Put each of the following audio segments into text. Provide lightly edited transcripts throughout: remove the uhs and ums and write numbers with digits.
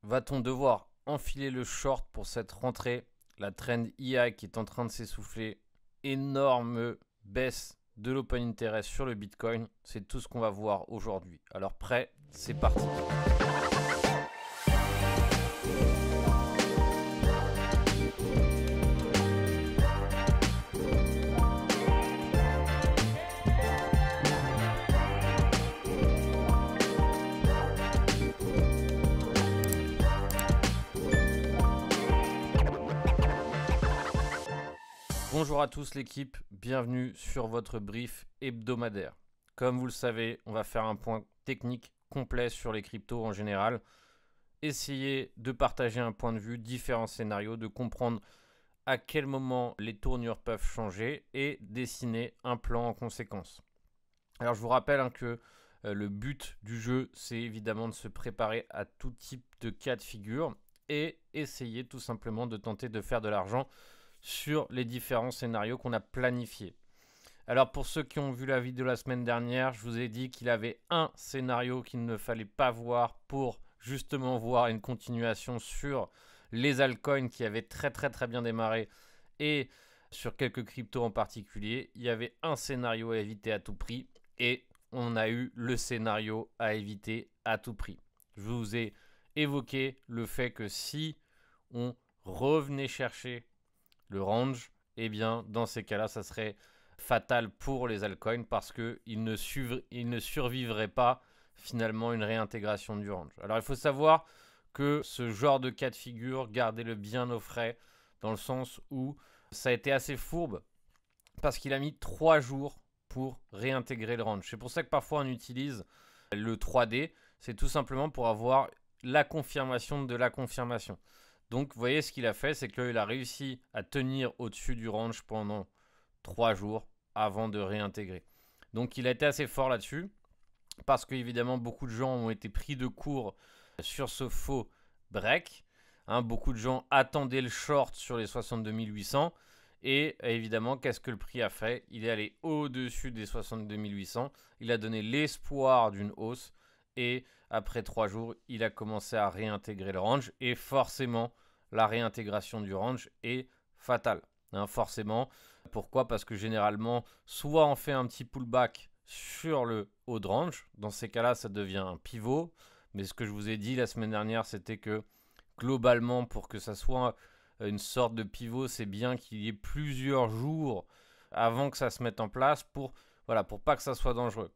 Va-t-on devoir enfiler le short pour cette rentrée? La trend IA qui est en train de s'essouffler. Énorme baisse de l'open interest sur le Bitcoin. C'est tout ce qu'on va voir aujourd'hui. Alors prêt, c'est parti. Bonjour à tous l'équipe, bienvenue sur votre brief hebdomadaire. Comme vous le savez, on va faire un point technique complet sur les cryptos en général. Essayer de partager un point de vue, différents scénarios, de comprendre à quel moment les tournures peuvent changer et dessiner un plan en conséquence. Alors je vous rappelle que le but du jeu, c'est évidemment de se préparer à tout type de cas de figure et essayer tout simplement de tenter de faire de l'argent sur les différents scénarios qu'on a planifiés. Alors pour ceux qui ont vu la vidéo la semaine dernière, je vous ai dit qu'il y avait un scénario qu'il ne fallait pas voir pour justement voir une continuation sur les altcoins qui avaient très bien démarré et sur quelques cryptos en particulier. Il y avait un scénario à éviter à tout prix et on a eu le scénario à éviter à tout prix. Je vous ai évoqué le fait que si on revenait chercher le range, eh bien dans ces cas-là, ça serait fatal pour les altcoins parce qu'ils ne survivraient pas finalement une réintégration du range. Alors il faut savoir que ce genre de cas de figure, gardez-le bien au frais dans le sens où ça a été assez fourbe parce qu'il a mis 3 jours pour réintégrer le range. C'est pour ça que parfois on utilise le 3D, c'est tout simplement pour avoir la confirmation de la confirmation. Donc vous voyez ce qu'il a fait, c'est qu'il a réussi à tenir au-dessus du range pendant 3 jours avant de réintégrer. Donc il a été assez fort là-dessus, parce qu'évidemment beaucoup de gens ont été pris de court sur ce faux break. Beaucoup de gens attendaient le short sur les 62 800. Et évidemment, qu'est-ce que le prix a fait? Il est allé au-dessus des 62 800. Il a donné l'espoir d'une hausse. Et après 3 jours, il a commencé à réintégrer le range. Et forcément, la réintégration du range est fatale. Forcément. Pourquoi? Parce que généralement, soit on fait un petit pullback sur le haut de range. Dans ces cas-là, ça devient un pivot. Mais ce que je vous ai dit la semaine dernière, c'était que globalement, pour que ça soit une sorte de pivot, c'est bien qu'il y ait plusieurs jours avant que ça se mette en place pour pas que ça soit dangereux.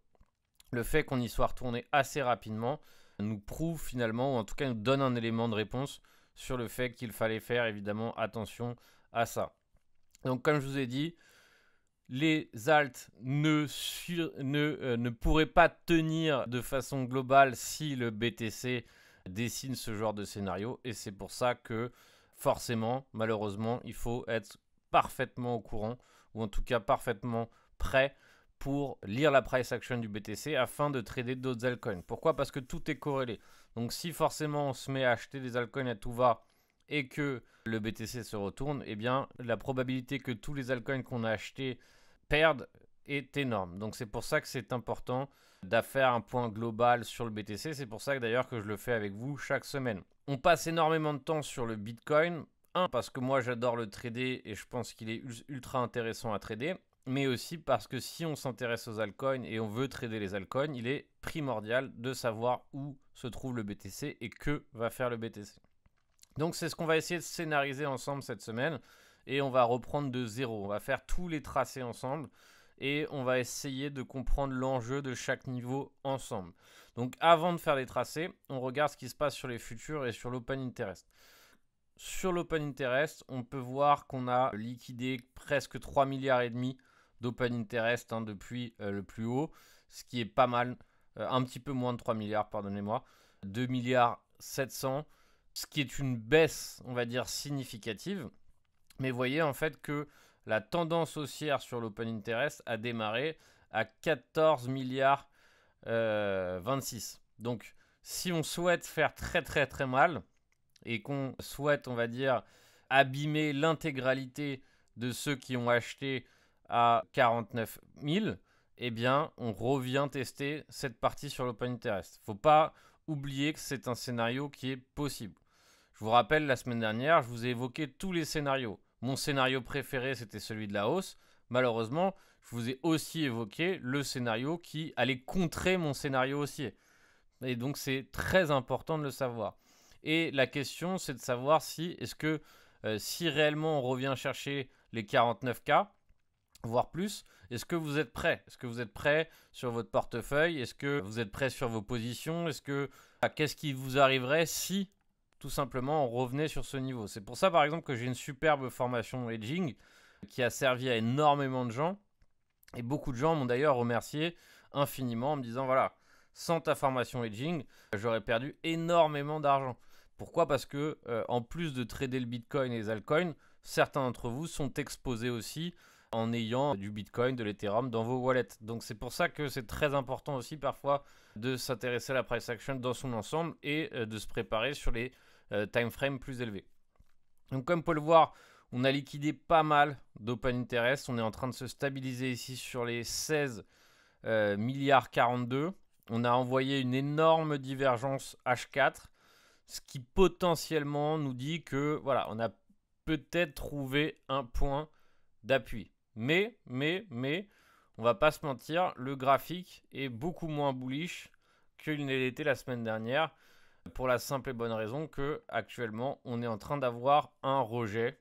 Le fait qu'on y soit retourné assez rapidement nous prouve finalement, ou en tout cas nous donne un élément de réponse sur le fait qu'il fallait faire évidemment attention à ça. Donc comme je vous ai dit, les alts ne pourraient pas tenir de façon globale si le BTC dessine ce genre de scénario. Et c'est pour ça que forcément, malheureusement, il faut être parfaitement au courant, ou en tout cas parfaitement prêt pour lire la price action du BTC afin de trader d'autres altcoins. Pourquoi? Parce que tout est corrélé. Donc si forcément on se met à acheter des altcoins à tout va et que le BTC se retourne, eh bien la probabilité que tous les altcoins qu'on a achetés perdent est énorme. Donc c'est pour ça que c'est important de faire un point global sur le BTC. C'est pour ça que d'ailleurs que je le fais avec vous chaque semaine. On passe énormément de temps sur le Bitcoin. Parce que moi j'adore le trader et je pense qu'il est ultra intéressant à trader. Mais aussi parce que si on s'intéresse aux altcoins et on veut trader les altcoins, il est primordial de savoir où se trouve le BTC et que va faire le BTC. Donc c'est ce qu'on va essayer de scénariser ensemble cette semaine et on va reprendre de zéro. On va faire tous les tracés ensemble et on va essayer de comprendre l'enjeu de chaque niveau ensemble. Donc avant de faire les tracés, on regarde ce qui se passe sur les futurs et sur l'open interest. Sur l'open interest, on peut voir qu'on a liquidé presque 3 milliards et demi d'open interest depuis le plus haut, ce qui est pas mal, un petit peu moins de 3 milliards, pardonnez-moi, 2 milliards 700, ce qui est une baisse, on va dire, significative. Mais vous voyez en fait que la tendance haussière sur l'open interest a démarré à 14 milliards 26. Donc si on souhaite faire très mal et qu'on souhaite, on va dire, abîmer l'intégralité de ceux qui ont acheté à 49 000, eh bien, on revient tester cette partie sur l'open interest. Faut pas oubliez que c'est un scénario qui est possible. Je vous rappelle, la semaine dernière, je vous ai évoqué tous les scénarios. Mon scénario préféré, c'était celui de la hausse. Malheureusement, je vous ai aussi évoqué le scénario qui allait contrer mon scénario haussier. Et donc, c'est très important de le savoir. Et la question, c'est de savoir si, si réellement on revient chercher les 49K, voire plus, est-ce que vous êtes prêt? Est-ce que vous êtes prêt sur votre portefeuille? Est-ce que vous êtes prêt sur vos positions? Qu'est-ce qui vous arriverait si, tout simplement, on revenait sur ce niveau? C'est pour ça, par exemple, que j'ai une superbe formation hedging qui a servi à énormément de gens. Et beaucoup de gens m'ont d'ailleurs remercié infiniment en me disant, voilà, sans ta formation hedging, j'aurais perdu énormément d'argent. Pourquoi? Parce que, en plus de trader le Bitcoin et les altcoins, certains d'entre vous sont exposés aussi en ayant du Bitcoin, de l'Ethereum dans vos wallets. Donc c'est pour ça que c'est très important aussi parfois de s'intéresser à la price action dans son ensemble et de se préparer sur les time frames plus élevés. Donc comme vous pouvez le voir, on a liquidé pas mal d'open interest. On est en train de se stabiliser ici sur les 16 milliards 42. On a envoyé une énorme divergence H4, ce qui potentiellement nous dit que voilà, on a peut-être trouvé un point d'appui. Mais, on va pas se mentir, le graphique est beaucoup moins bullish qu'il ne l'était la semaine dernière, pour la simple et bonne raison que actuellement on est en train d'avoir un rejet.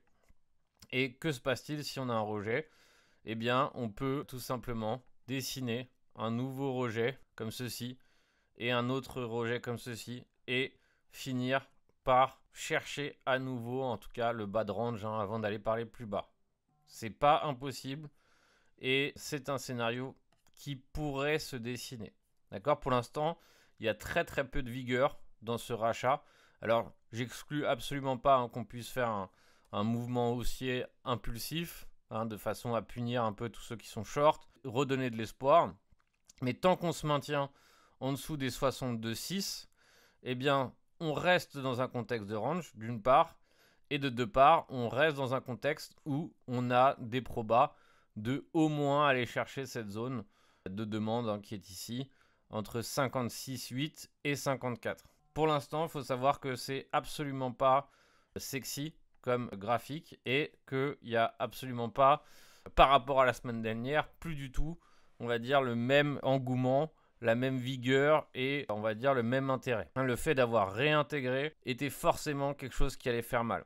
Et que se passe-t-il si on a un rejet? Eh bien, on peut tout simplement dessiner un nouveau rejet comme ceci et un autre rejet comme ceci et finir par chercher à nouveau, en tout cas, le bas de range avant d'aller parler plus bas. C'est pas impossible et c'est un scénario qui pourrait se dessiner. D'accord? Pour l'instant, il y a très peu de vigueur dans ce rachat. Alors, j'exclus absolument pas qu'on puisse faire un mouvement haussier impulsif, de façon à punir un peu tous ceux qui sont short, redonner de l'espoir. Mais tant qu'on se maintient en dessous des 62,6, eh bien, on reste dans un contexte de range, d'une part, et de deux parts, on reste dans un contexte où on a des probas de au moins aller chercher cette zone de demande qui est ici, entre 56,8 et 54. Pour l'instant, il faut savoir que c'est absolument pas sexy comme graphique et qu'il n'y a absolument pas, par rapport à la semaine dernière, plus du tout, on va dire, le même engouement, la même vigueur et on va dire le même intérêt. Le fait d'avoir réintégré était forcément quelque chose qui allait faire mal.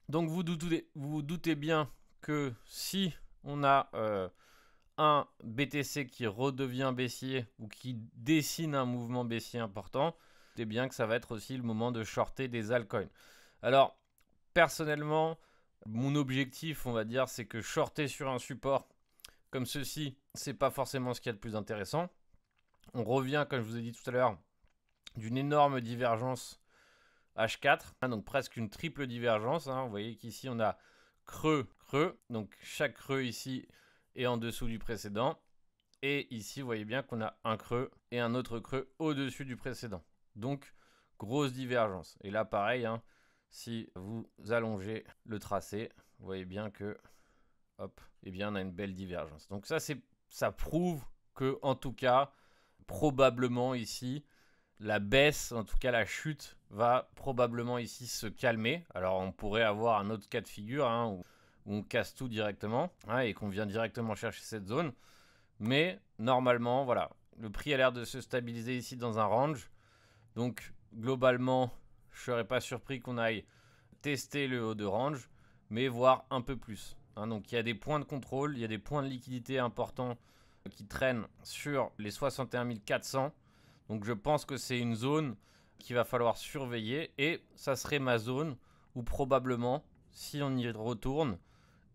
Donc vous vous doutez bien que si on a un BTC qui redevient baissier ou qui dessine un mouvement baissier important, c'est bien que ça va être aussi le moment de shorter des altcoins. Alors, personnellement, mon objectif, on va dire, c'est que shorter sur un support comme ceci, c'est pas forcément ce qu'il y a de plus intéressant. On revient, comme je vous ai dit tout à l'heure, d'une énorme divergence H4, donc presque une triple divergence. Vous voyez qu'ici, on a creux, creux. Donc, chaque creux ici est en dessous du précédent. Et ici, vous voyez bien qu'on a un creux et un autre creux au-dessus du précédent. Donc, grosse divergence. Et là, pareil, si vous allongez le tracé, vous voyez bien que, hop, eh bien, on a une belle divergence. Donc ça prouve que, en tout cas, probablement ici, la baisse, en tout cas la chute, va probablement ici se calmer. Alors, on pourrait avoir un autre cas de figure où on casse tout directement et qu'on vient directement chercher cette zone. Mais normalement, voilà, le prix a l'air de se stabiliser ici dans un range. Donc, globalement, je ne serais pas surpris qu'on aille tester le haut de range, mais voir un peu plus. Donc, il y a des points de contrôle, il y a des points de liquidité importants qui traînent sur les 61 400. Donc, je pense que c'est une zone qu'il va falloir surveiller et ça serait ma zone où probablement, si on y retourne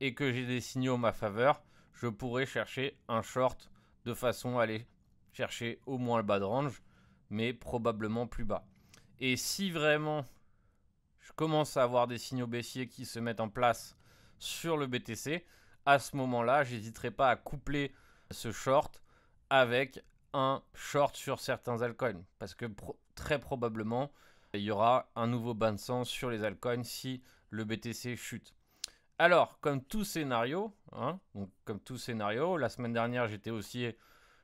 et que j'ai des signaux en ma faveur, je pourrais chercher un short de façon à aller chercher au moins le bas de range, mais probablement plus bas. Et si vraiment je commence à avoir des signaux baissiers qui se mettent en place sur le BTC, à ce moment-là, j'hésiterai pas à coupler ce short avec un short sur certains altcoins. Parce que très probablement, il y aura un nouveau bain de sang sur les altcoins si le BTC chute. Alors, comme tout scénario, la semaine dernière j'étais haussier,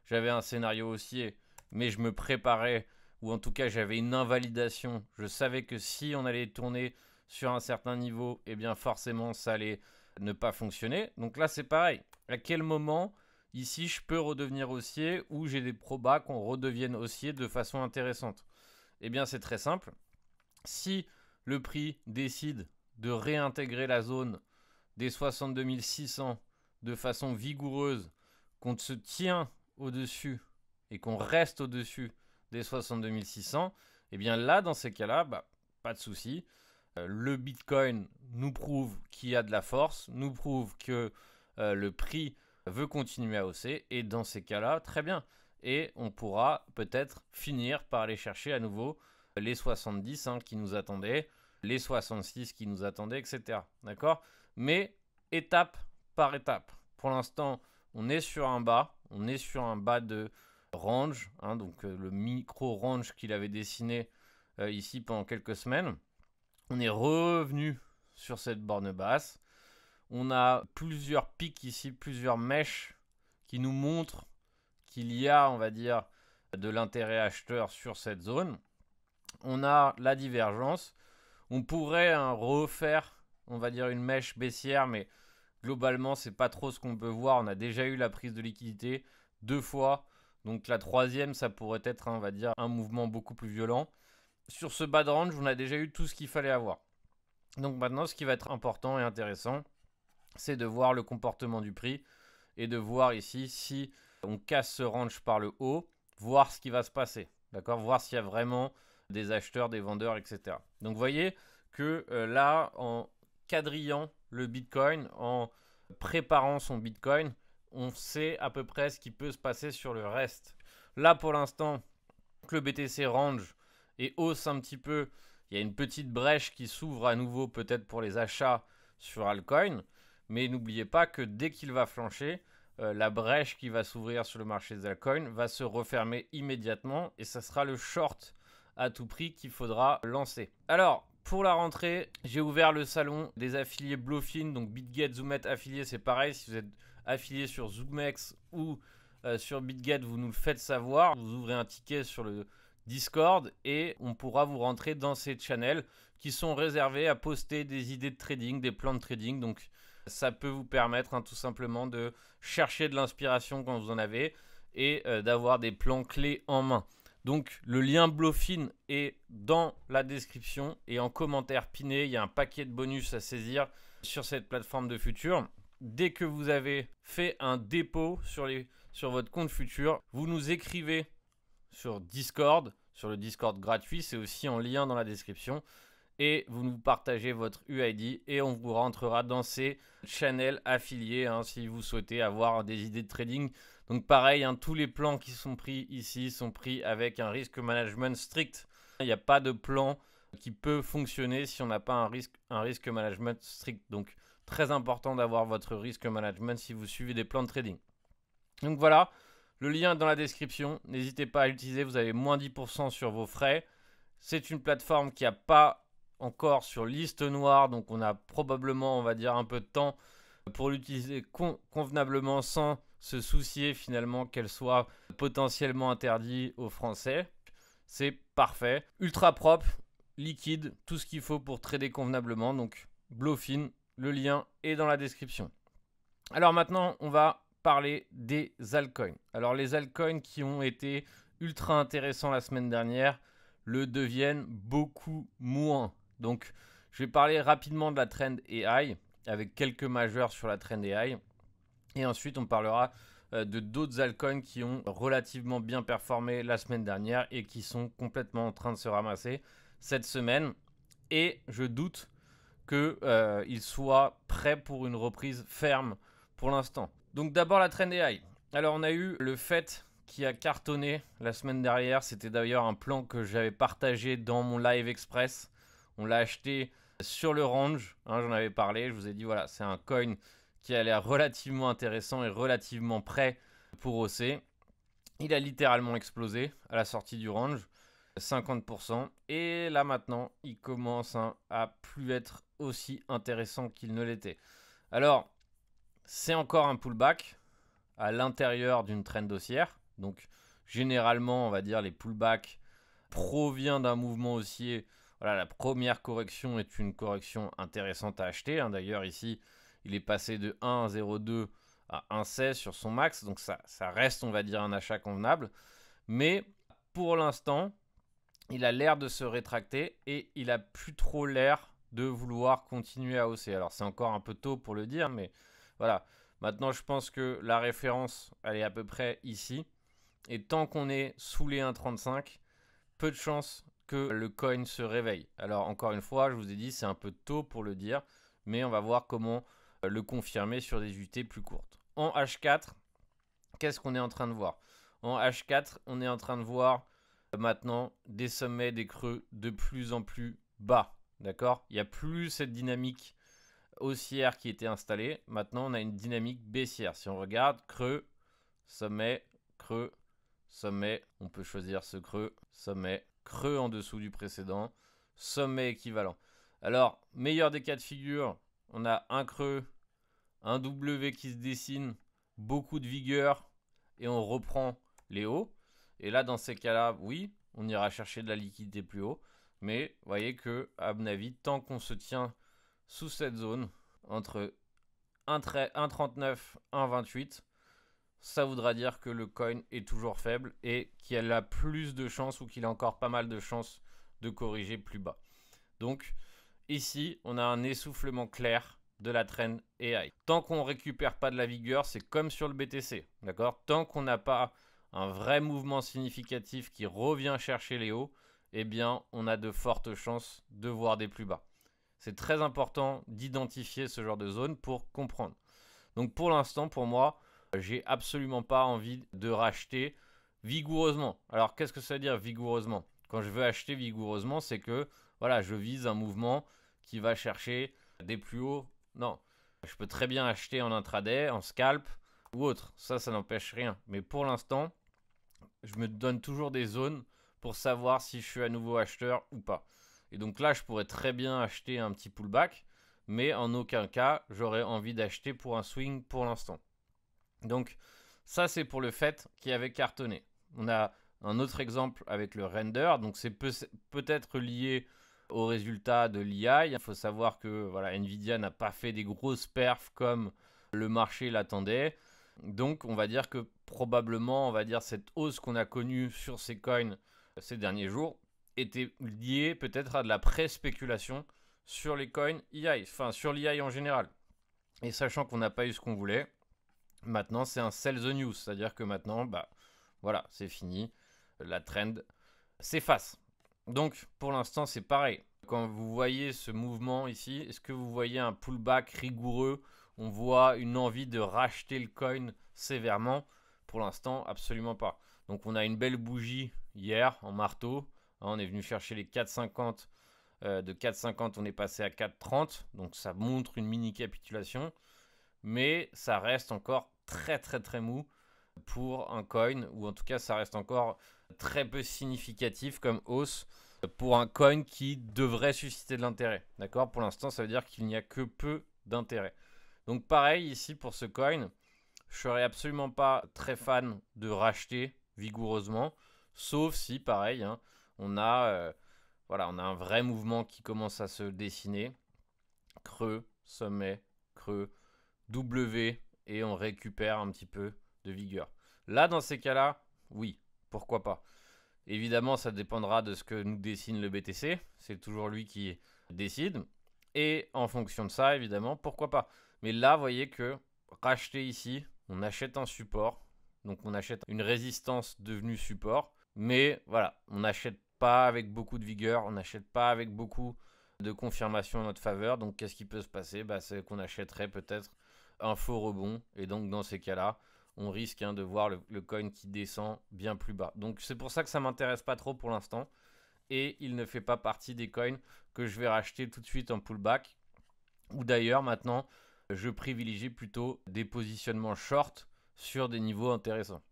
j'avais un scénario haussier, mais je me préparais ou en tout cas j'avais une invalidation. Je savais que si on allait tourner sur un certain niveau, eh bien forcément ça allait ne pas fonctionner. Donc là c'est pareil. À quel moment ici je peux redevenir haussier ou j'ai des probas qu'on redevienne haussier de façon intéressante? Eh bien c'est très simple. Si le prix décide de réintégrer la zone des 62 600 de façon vigoureuse, qu'on se tient au-dessus et qu'on reste au-dessus des 62 600, et bien là, dans ces cas-là, pas de souci. Le Bitcoin nous prouve qu'il y a de la force, nous prouve que le prix veut continuer à hausser, et dans ces cas-là, très bien. Et on pourra peut-être finir par aller chercher à nouveau les 70 qui nous attendaient, les 66 qui nous attendaient, etc. D'accord? Mais étape par étape. Pour l'instant, on est sur un bas de range, donc le micro range qu'il avait dessiné ici pendant quelques semaines. On est revenu sur cette borne basse. On a plusieurs pics ici, plusieurs mèches qui nous montrent qu'il y a, on va dire, de l'intérêt acheteur sur cette zone. On a la divergence. On pourrait refaire, on va dire, une mèche baissière, mais globalement, c'est pas trop ce qu'on peut voir. On a déjà eu la prise de liquidité 2 fois. Donc la troisième, ça pourrait être, on va dire, un mouvement beaucoup plus violent. Sur ce bas de range, on a déjà eu tout ce qu'il fallait avoir. Donc maintenant, ce qui va être important et intéressant, c'est de voir le comportement du prix et de voir ici si on casse ce range par le haut, voir ce qui va se passer. D'accord? Voir s'il y a vraiment des acheteurs, des vendeurs, etc. Donc vous voyez que là, en quadrillant le Bitcoin, en préparant son Bitcoin, on sait à peu près ce qui peut se passer sur le reste. Là, pour l'instant, que le BTC range et hausse un petit peu, il y a une petite brèche qui s'ouvre à nouveau peut-être pour les achats sur Altcoin. Mais n'oubliez pas que dès qu'il va flancher, la brèche qui va s'ouvrir sur le marché des altcoins va se refermer immédiatement et ça sera le short à tout prix qu'il faudra lancer. Alors, pour la rentrée, j'ai ouvert le salon des affiliés Bluefin, donc BitGet, Zoomet affiliés, c'est pareil. Si vous êtes affilié sur Zoomex ou sur BitGet, vous nous le faites savoir. Vous ouvrez un ticket sur le Discord et on pourra vous rentrer dans ces channels qui sont réservés à poster des idées de trading, des plans de trading. Donc, ça peut vous permettre tout simplement de chercher de l'inspiration quand vous en avez et d'avoir des plans clés en main. Donc le lien Bluefin est dans la description et en commentaire piné, il y a un paquet de bonus à saisir sur cette plateforme de Futur. Dès que vous avez fait un dépôt sur votre compte Futur, vous nous écrivez sur Discord, sur le Discord gratuit, c'est aussi en lien dans la description. Et vous nous partagez votre UID et on vous rentrera dans ces channels affiliés si vous souhaitez avoir des idées de trading. Donc pareil, tous les plans qui sont pris ici sont pris avec un risque management strict. Il n'y a pas de plan qui peut fonctionner si on n'a pas un risque management strict. Donc très important d'avoir votre risque management si vous suivez des plans de trading. Donc voilà, le lien est dans la description. N'hésitez pas à l'utiliser, vous avez moins 10% sur vos frais. C'est une plateforme qui n'a pas encore sur liste noire, donc on a probablement, on va dire, un peu de temps pour l'utiliser convenablement sans se soucier finalement qu'elle soit potentiellement interdite aux Français. C'est parfait, ultra propre, liquide, tout ce qu'il faut pour trader convenablement. Donc Bluefin, le lien est dans la description. Alors maintenant, on va parler des altcoins. Alors les altcoins qui ont été ultra intéressants la semaine dernière le deviennent beaucoup moins. Donc, je vais parler rapidement de la trend AI avec quelques majeurs sur la trend AI. Et ensuite, on parlera de d'autres altcoins qui ont relativement bien performé la semaine dernière et qui sont complètement en train de se ramasser cette semaine. Et je doute qu'ils soient prêts pour une reprise ferme pour l'instant. Donc d'abord la trend AI. Alors on a eu le fait qui a cartonné la semaine dernière. C'était d'ailleurs un plan que j'avais partagé dans mon live express. On l'a acheté sur le range, j'en avais parlé, je vous ai dit voilà, c'est un coin qui a l'air relativement intéressant et relativement prêt pour hausser. Il a littéralement explosé à la sortie du range, 50%. Et là maintenant, il commence à plus être aussi intéressant qu'il ne l'était. Alors, c'est encore un pullback à l'intérieur d'une trend haussière. Donc, généralement, on va dire les pullbacks provient d'un mouvement haussier, voilà, la première correction est une correction intéressante à acheter. Hein. D'ailleurs, ici, il est passé de 1,02 à 1,16 sur son max. Donc, ça reste, on va dire, un achat convenable. Mais pour l'instant, il a l'air de se rétracter et il a plus trop l'air de vouloir continuer à hausser. Alors, c'est encore un peu tôt pour le dire, mais voilà. Maintenant, je pense que la référence, elle est à peu près ici. Et tant qu'on est sous les 1,35, peu de chances que le coin se réveille. Alors encore une fois, je vous ai dit, c'est un peu tôt pour le dire, mais on va voir comment le confirmer sur des UT plus courtes. En H4, qu'est-ce qu'on est en train de voir? En H4, on est en train de voir maintenant des sommets, des creux de plus en plus bas. D'accord? Il n'y a plus cette dynamique haussière qui était installée. Maintenant, on a une dynamique baissière. Si on regarde, creux, sommet, creux, sommet, on peut choisir ce creux, sommet, creux en dessous du précédent, sommet équivalent. Alors, meilleur des cas de figure, on a un creux, un W qui se dessine, beaucoup de vigueur, et on reprend les hauts. Et là, dans ces cas-là, oui, on ira chercher de la liquidité plus haut. Mais vous voyez que, à mon avis, tant qu'on se tient sous cette zone, entre 1,39 et 1,28, ça voudra dire que le coin est toujours faible et qu'il a plus de chances ou qu'il a encore pas mal de chances de corriger plus bas. Donc ici, on a un essoufflement clair de la trend AI. Tant qu'on ne récupère pas de la vigueur, c'est comme sur le BTC, d'accord? Tant qu'on n'a pas un vrai mouvement significatif qui revient chercher les hauts, eh bien, on a de fortes chances de voir des plus bas. C'est très important d'identifier ce genre de zone pour comprendre. Donc pour l'instant, pour moi, j'ai absolument pas envie de racheter vigoureusement. Alors qu'est-ce que ça veut dire vigoureusement? Quand je veux acheter vigoureusement, c'est que voilà, je vise un mouvement qui va chercher des plus hauts. Non, je peux très bien acheter en intraday, en scalp ou autre. Ça n'empêche rien. Mais pour l'instant, je me donne toujours des zones pour savoir si je suis à nouveau acheteur ou pas. Et donc là, je pourrais très bien acheter un petit pullback, mais en aucun cas, j'aurais envie d'acheter pour un swing pour l'instant. Donc ça, c'est pour le fait qu'il avait cartonné. On a un autre exemple avec le render, donc c'est peut-être lié au résultat de l'IA. Il faut savoir que voilà, Nvidia n'a pas fait des grosses perfs comme le marché l'attendait. Donc on va dire que probablement, on va dire cette hausse qu'on a connue sur ces coins ces derniers jours était liée peut-être à de la pré-spéculation sur les coins IA, enfin sur l'IA en général. Et sachant qu'on n'a pas eu ce qu'on voulait, maintenant c'est un sell the news, c'est-à-dire que maintenant, bah voilà, c'est fini, la trend s'efface. Donc pour l'instant c'est pareil. Quand vous voyez ce mouvement ici, est-ce que vous voyez un pullback rigoureux? On voit une envie de racheter le coin sévèrement? Pour l'instant, absolument pas. Donc on a une belle bougie hier en marteau. On est venu chercher les 4,50. De 4,50 on est passé à 4,30. Donc ça montre une mini capitulation. Mais ça reste encore très très très mou pour un coin. Ou en tout cas ça reste encore très peu significatif comme hausse pour un coin qui devrait susciter de l'intérêt. D'accord? Pour l'instant, ça veut dire qu'il n'y a que peu d'intérêt. Donc pareil ici pour ce coin, je serais absolument pas très fan de racheter vigoureusement, sauf si pareil, hein, on a un vrai mouvement qui commence à se dessiner, creux, sommet, creux, W, et on récupère un petit peu de vigueur. Là, dans ces cas-là, oui, pourquoi pas. Évidemment, ça dépendra de ce que nous dessine le BTC. C'est toujours lui qui décide. Et en fonction de ça, évidemment, pourquoi pas. Mais là, vous voyez que racheter ici, on achète un support. Donc on achète une résistance devenue support. Mais voilà, on n'achète pas avec beaucoup de vigueur. On n'achète pas avec beaucoup de confirmation en notre faveur. Donc qu'est-ce qui peut se passer? C'est qu'on achèterait peut-être un faux rebond. Et donc dans ces cas-là, on risque de voir le coin qui descend bien plus bas. Donc c'est pour ça que ça ne m'intéresse pas trop pour l'instant. Et il ne fait pas partie des coins que je vais racheter tout de suite en pullback. Ou d'ailleurs maintenant, je privilégie plutôt des positionnements short sur des niveaux intéressants.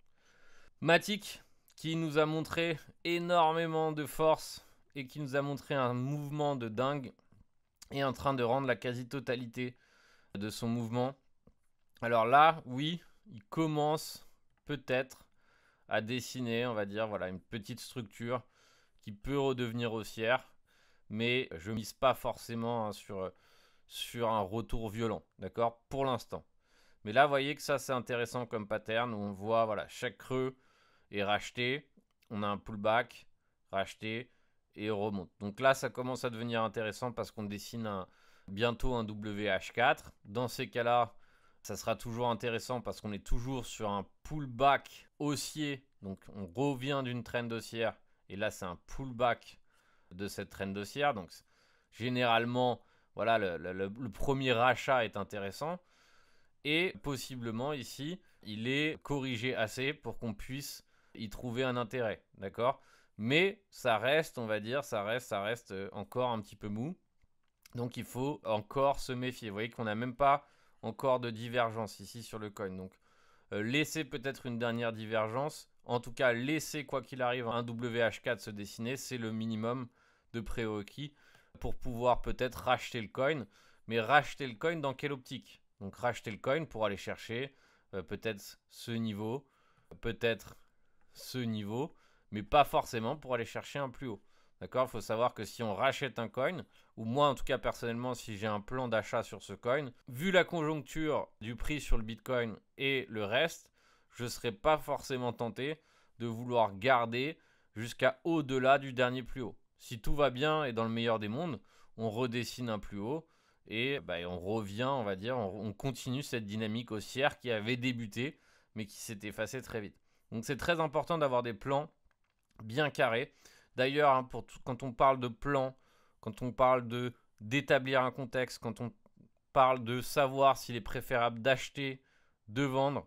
Matic, qui nous a montré énormément de force et qui nous a montré un mouvement de dingue, est en train de rendre la quasi-totalité de son mouvement. Alors là, oui, il commence peut-être à dessiner, on va dire, voilà, une petite structure qui peut redevenir haussière, mais je mise pas forcément hein, sur un retour violent, d'accord, pour l'instant. Mais là, vous voyez que ça, c'est intéressant comme pattern où on voit, voilà, chaque creux est racheté, on a un pullback, racheté et on remonte. Donc là, ça commence à devenir intéressant parce qu'on dessine bientôt un WH4. Dans ces cas-là, ça sera toujours intéressant parce qu'on est toujours sur un pullback haussier. Donc on revient d'une trend haussière et là, c'est un pullback de cette trend haussière. Donc généralement, voilà, le premier rachat est intéressant. Et possiblement ici, il est corrigé assez pour qu'on puisse y trouver un intérêt, d'accord? Mais ça reste, on va dire, ça reste encore un petit peu mou. Donc il faut encore se méfier. Vous voyez qu'on n'a même pas encore de divergence ici sur le coin. Donc laissez peut-être une dernière divergence. En tout cas, laissez quoi qu'il arrive un WH4 se dessiner. C'est le minimum de prérequis pour pouvoir peut-être racheter le coin. Mais racheter le coin dans quelle optique? Donc racheter le coin pour aller chercher peut-être ce niveau, peut-être ce niveau, mais pas forcément pour aller chercher un plus haut. D'accord? Il faut savoir que si on rachète un coin, ou moi en tout cas personnellement si j'ai un plan d'achat sur ce coin, vu la conjoncture du prix sur le Bitcoin et le reste, je ne serais pas forcément tenté de vouloir garder jusqu'à au-delà du dernier plus haut. Si tout va bien et dans le meilleur des mondes, on redessine un plus haut et bah, on revient, on va dire, on continue cette dynamique haussière qui avait débuté mais qui s'est effacée très vite. Donc c'est très important d'avoir des plans bien carrés. D'ailleurs, hein, quand on parle de plan, quand on parle d'établir un contexte, quand on parle de savoir s'il est préférable d'acheter, de vendre,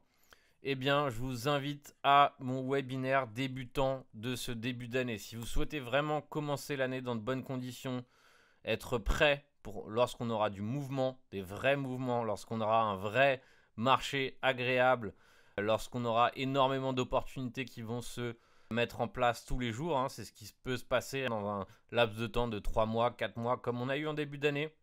eh bien, je vous invite à mon webinaire débutant de ce début d'année. Si vous souhaitez vraiment commencer l'année dans de bonnes conditions, être prêt pour lorsqu'on aura du mouvement, des vrais mouvements, lorsqu'on aura un vrai marché agréable, lorsqu'on aura énormément d'opportunités qui vont se mettre en place tous les jours, hein, c'est ce qui peut se passer dans un laps de temps de 3 mois, 4 mois, comme on a eu en début d'année.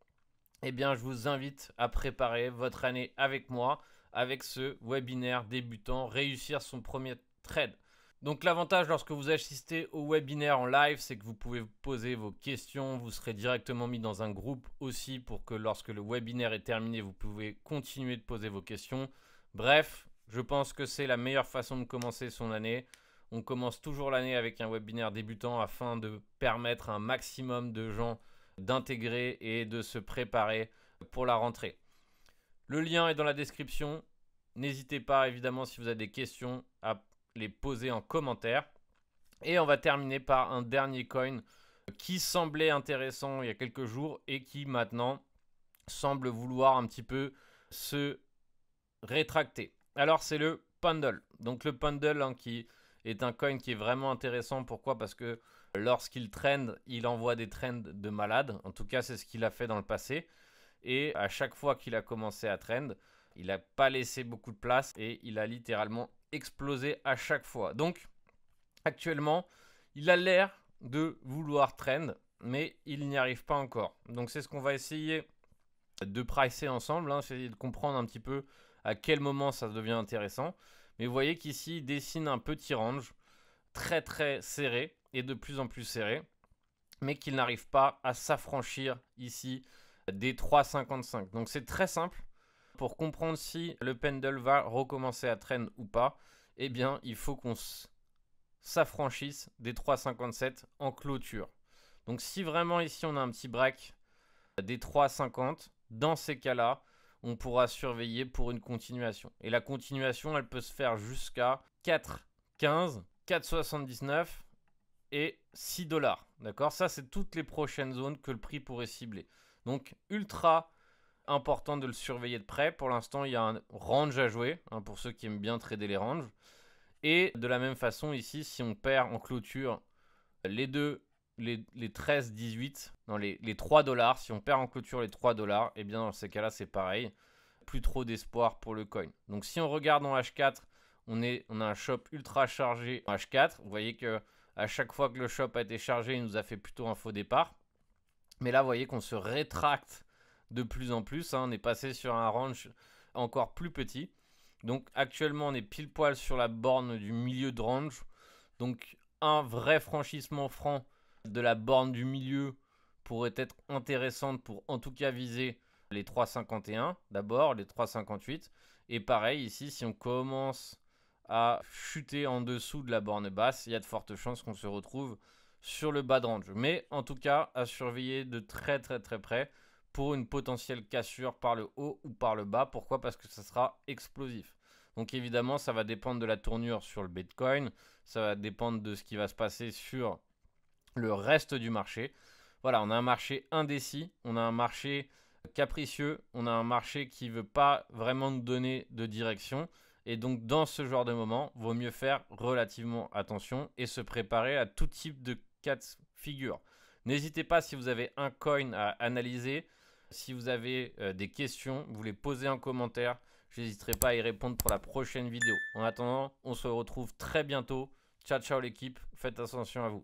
Eh bien, je vous invite à préparer votre année avec moi, avec ce webinaire débutant, réussir son premier trade. Donc l'avantage lorsque vous assistez au webinaire en live, c'est que vous pouvez poser vos questions, vous serez directement mis dans un groupe aussi pour que lorsque le webinaire est terminé, vous pouvez continuer de poser vos questions. Bref, je pense que c'est la meilleure façon de commencer son année. On commence toujours l'année avec un webinaire débutant afin de permettre à un maximum de gens d'intégrer et de se préparer pour la rentrée. Le lien est dans la description. N'hésitez pas, évidemment, si vous avez des questions, à les poser en commentaire. Et on va terminer par un dernier coin qui semblait intéressant il y a quelques jours et qui maintenant semble vouloir un petit peu se rétracter. Alors, c'est le Pendle. Donc, le Pendle hein, qui est un coin qui est vraiment intéressant. Pourquoi? Parce que lorsqu'il trend, il envoie des trends de malade. En tout cas, c'est ce qu'il a fait dans le passé. Et à chaque fois qu'il a commencé à trend, il n'a pas laissé beaucoup de place et il a littéralement explosé à chaque fois. Donc, actuellement, il a l'air de vouloir trend, mais il n'y arrive pas encore. Donc, c'est ce qu'on va essayer de pricer ensemble, hein, essayer de comprendre un petit peu à quel moment ça devient intéressant. Mais vous voyez qu'ici, il dessine un petit range très très serré et de plus en plus serré, mais qu'il n'arrive pas à s'affranchir ici des 3,55. Donc c'est très simple. Pour comprendre si le pendule va recommencer à trend ou pas, eh bien il faut qu'on s'affranchisse des 3,57 en clôture. Donc si vraiment ici on a un petit break des 3,50, dans ces cas-là, on pourra surveiller pour une continuation. Et la continuation, elle peut se faire jusqu'à 4,15, 4,79 et 6 $. D'accord? Ça, c'est toutes les prochaines zones que le prix pourrait cibler. Donc, ultra important de le surveiller de près. Pour l'instant, il y a un range à jouer, hein, pour ceux qui aiment bien trader les ranges. Et de la même façon, ici, si on perd en clôture les 13,18, non, les 3 $, si on perd en clôture les 3 $, eh bien dans ces cas-là, c'est pareil. Plus trop d'espoir pour le coin. Donc si on regarde en H4, on a un shop ultra chargé en H4. Vous voyez que à chaque fois que le shop a été chargé, il nous a fait plutôt un faux départ. Mais là, vous voyez qu'on se rétracte de plus en plus. Hein. On est passé sur un range encore plus petit. Donc actuellement, on est pile poil sur la borne du milieu de range. Donc un vrai franchissement franc de la borne du milieu pourrait être intéressante pour en tout cas viser les 3,51 d'abord, les 3,58. Et pareil ici, si on commence à chuter en dessous de la borne basse, il y a de fortes chances qu'on se retrouve sur le bas de range. Mais en tout cas, à surveiller de très près pour une potentielle cassure par le haut ou par le bas. Pourquoi? Parce que ça sera explosif. Donc évidemment, ça va dépendre de la tournure sur le Bitcoin, ça va dépendre de ce qui va se passer sur le reste du marché. Voilà, on a un marché indécis, on a un marché capricieux, on a un marché qui ne veut pas vraiment nous donner de direction. Et donc dans ce genre de moment, vaut mieux faire relativement attention et se préparer à tout type de cas de figure. N'hésitez pas, si vous avez un coin à analyser, si vous avez des questions, vous les posez en commentaire. Je n'hésiterai pas à y répondre pour la prochaine vidéo. En attendant, on se retrouve très bientôt. Ciao ciao l'équipe, faites attention à vous.